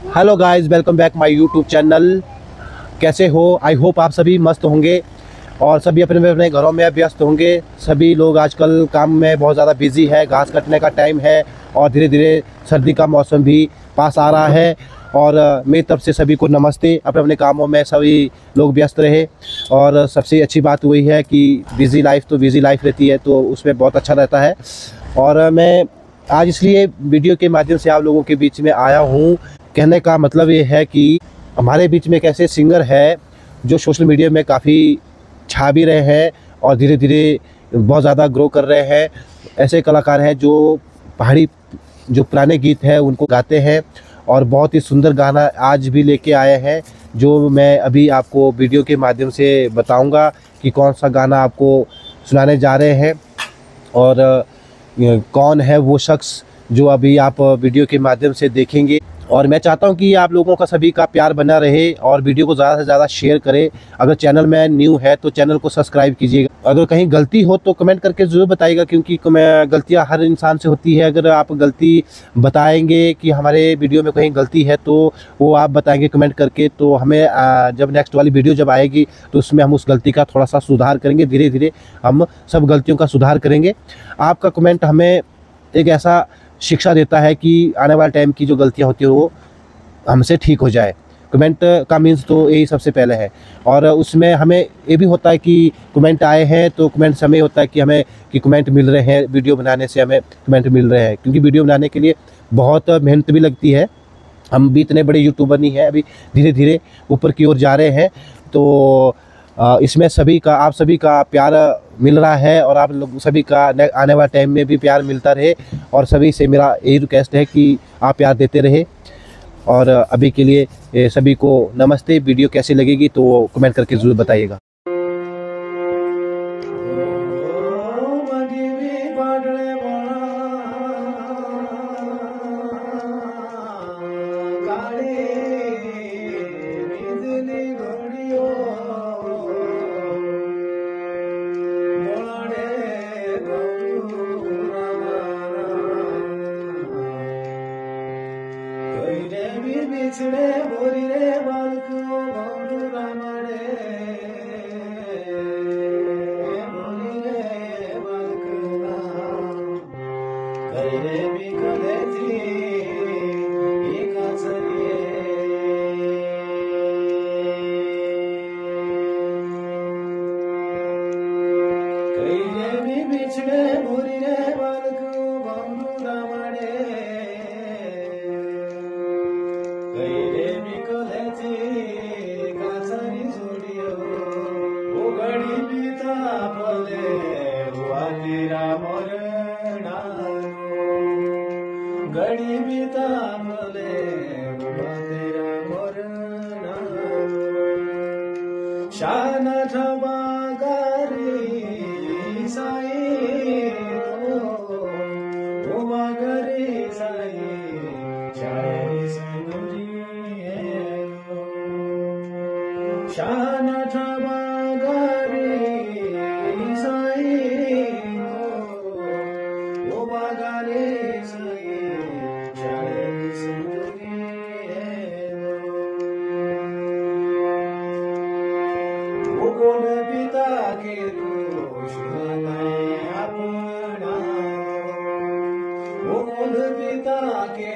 Hello guys, welcome back my YouTube channel. कैसे हो? I hope आप सभी मस्त होंगे और सभी अपने अपने घरों में व्यस्त होंगे। सभी लोग आजकल काम में बहुत ज़्यादा बिजी है। घास कटने का टाइम है और धीरे धीरे सर्दी का मौसम भी पास आ रहा है। और मेरी तरफ से सभी को नमस्ते। अपने अपने कामों में सभी लोग व्यस्त रहे। और सबसे अच्छी बात वही है कि बिज़ी लाइफ तो बिज़ी लाइफ रहती है, तो उसमें बहुत अच्छा रहता है। और मैं आज इसलिए वीडियो के माध्यम से आप लोगों के बीच में आया हूँ। कहने का मतलब ये है कि हमारे बीच में एक ऐसे सिंगर है जो सोशल मीडिया में काफ़ी छा भी रहे हैं और धीरे धीरे बहुत ज़्यादा ग्रो कर रहे हैं। ऐसे कलाकार हैं जो पहाड़ी जो पुराने गीत हैं उनको गाते हैं और बहुत ही सुंदर गाना आज भी लेके आए हैं, जो मैं अभी आपको वीडियो के माध्यम से बताऊंगा कि कौन सा गाना आपको सुनाने जा रहे हैं और कौन है वो शख्स जो अभी आप वीडियो के माध्यम से देखेंगे। और मैं चाहता हूं कि आप लोगों का सभी का प्यार बना रहे और वीडियो को ज़्यादा से ज़्यादा शेयर करें। अगर चैनल में न्यू है तो चैनल को सब्सक्राइब कीजिएगा। अगर कहीं गलती हो तो कमेंट करके ज़रूर बताइएगा, क्योंकि गलतियां हर इंसान से होती है। अगर आप गलती बताएंगे कि हमारे वीडियो में कहीं गलती है तो वो आप बताएंगे कमेंट करके, तो हमें जब नेक्स्ट वाली वीडियो जब आएगी तो उसमें हम उस गलती का थोड़ा सा सुधार करेंगे। धीरे धीरे हम सब गलतियों का सुधार करेंगे। आपका कमेंट हमें एक ऐसा शिक्षा देता है कि आने वाले टाइम की जो गलतियां होती है वो हमसे ठीक हो जाए। कमेंट का मीन्स तो यही सबसे पहले है। और उसमें हमें ये भी होता है कि कमेंट आए हैं तो कमेंट से हमें होता है कि हमें कि कमेंट मिल रहे हैं, वीडियो बनाने से हमें कमेंट मिल रहे हैं, क्योंकि वीडियो बनाने के लिए बहुत मेहनत भी लगती है। हम भी इतने बड़े यूट्यूबर नहीं हैं, अभी धीरे धीरे ऊपर की ओर जा रहे हैं। तो इसमें आप सभी का प्यार मिल रहा है और आप लोग सभी का आने वाले टाइम में भी प्यार मिलता रहे। और सभी से मेरा यही रिक्वेस्ट है कि आप प्यार देते रहे। और अभी के लिए सभी को नमस्ते। वीडियो कैसी लगेगी तो कमेंट करके ज़रूर बताइएगा। बिछड़े बोरी रे बालको बंधु रामड़े बोरी रे बालकना करे बिकले थी एका चलिए करे भी बिछड़े बोरी रे बालको बंधु रामड़े गैरे बिकले थी कासारी जोड़ियो वो घड़ी बीता पले हुआ तेरा मरना घड़ी बीता पले हुआ तेरा मरना शाना ठबा गारी साई ओ मगरी साई शायरी शाना ठबा गारी साई ओ बागारे साई शायरी सुंदरी वो कौन पिता के सुनाए अपना वो कौन पिता के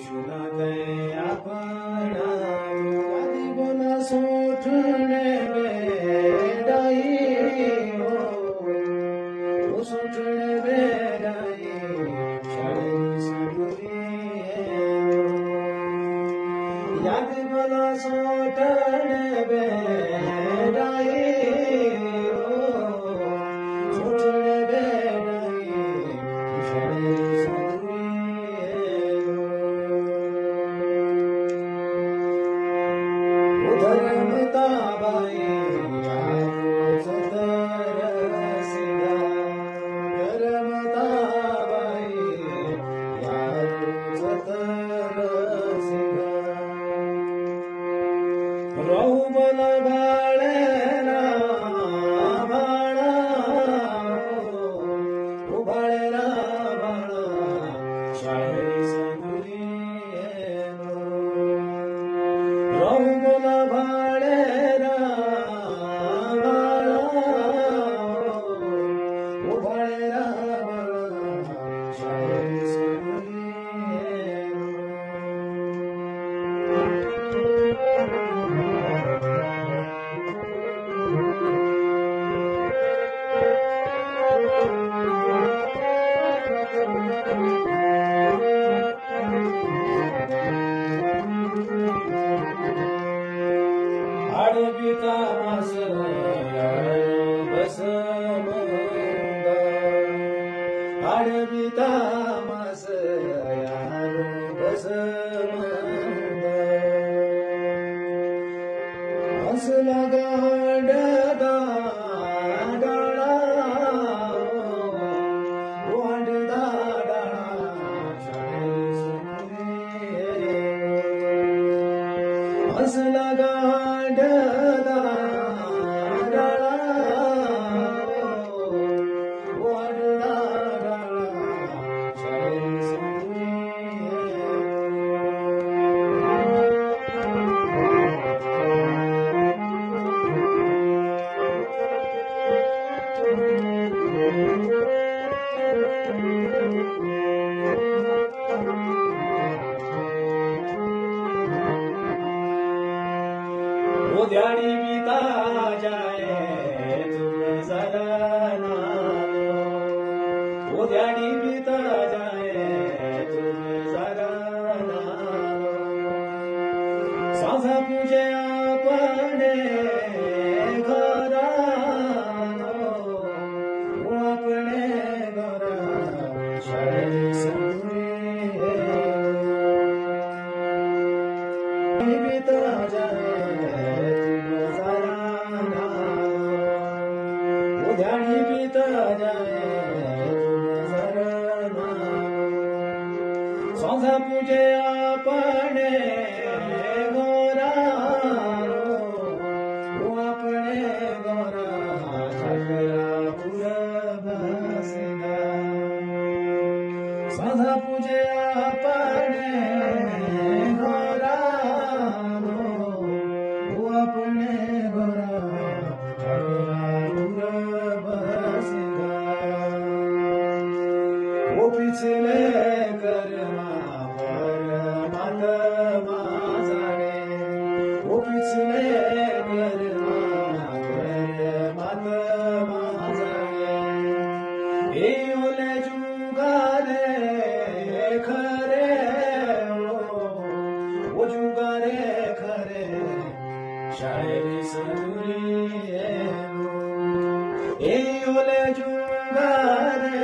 सुनाते अपना आदि बना सोठने बेड़ाई ओ सोठने बेड़ाई शायद सुंदरी याद बना सोठने बेड़ाई ओ सोठने बेड़ाई शायद सुंदरी धर्मता बाई यारो सतर सिदा धर्मता बाई यारो सतर सिदा रहु बल भाड़ेरा भाड़ा भाड़ेरा भाड़ा शायरी संगुरी मला भाळेरा भाळा ओ भाळेरा भाळा शाळेत सोडून आडबिता मास बस आडबिता मास बस हसला गाडदा डाळा वाडदा डाळा हसला गाडदा डाळा वाडदा उद्याडी बीता जाए तुम जरा नालो उद्याडी बीता जाए तुम जरा नालो सासा पूजे अपने घरानो वो अपने घरा शाळे संदुरी बीता जाए उद्याडी बीता जाए सांसा पूजे अपने गोरानो वो अपने गोरा छकरा पुरबसिदा सांसा पूजे अपने गोरानो वो अपने गोरा पिछले कर्मा परमात्मा जाने वो पिछले कर्मा परमात्मा जाने ये ओले जुगारे खरे वो जुगारे खरे शायरी संदूरी ये ओले जुगारे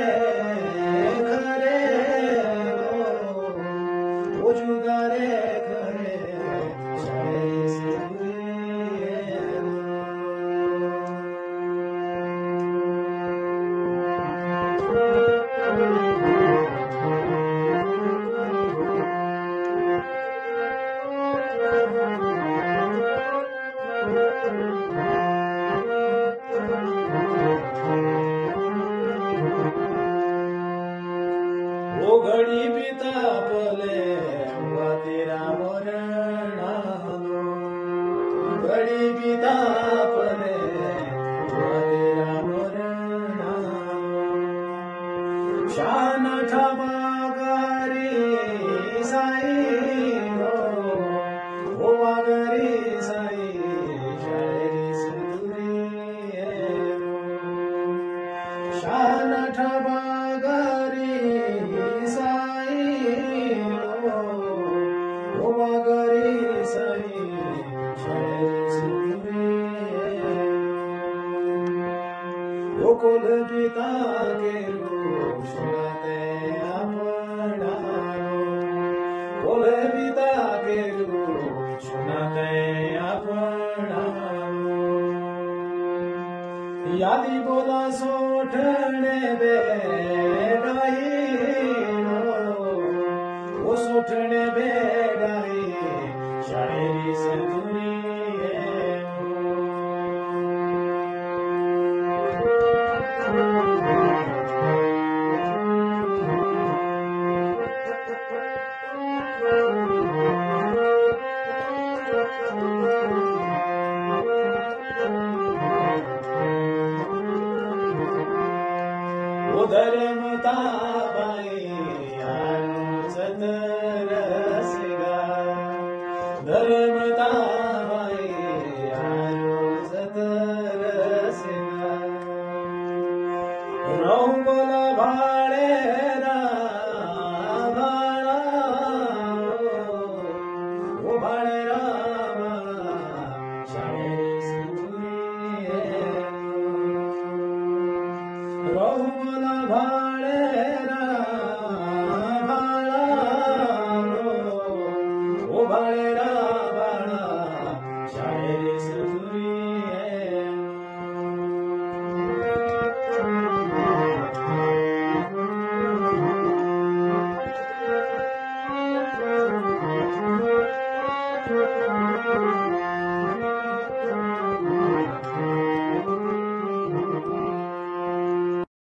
जुगारे खरे शाळे संदुरी ओ घडी पिता पले तेरा मरणानो घडी पिता पले तेरा मरणानो शान ठाबा गारी साई हो वागरी साई शाळेरी संदुरी शान ठाबा गरी साई शाळे संदुरी ओ कोल गीता केलो सुनाते आपणानो कोल गीता केलो सुनाते आपणानो यादी बोला सोठणे बेडाई ओ सोठणे बेडाई शाळेरी संदुरी Thank you.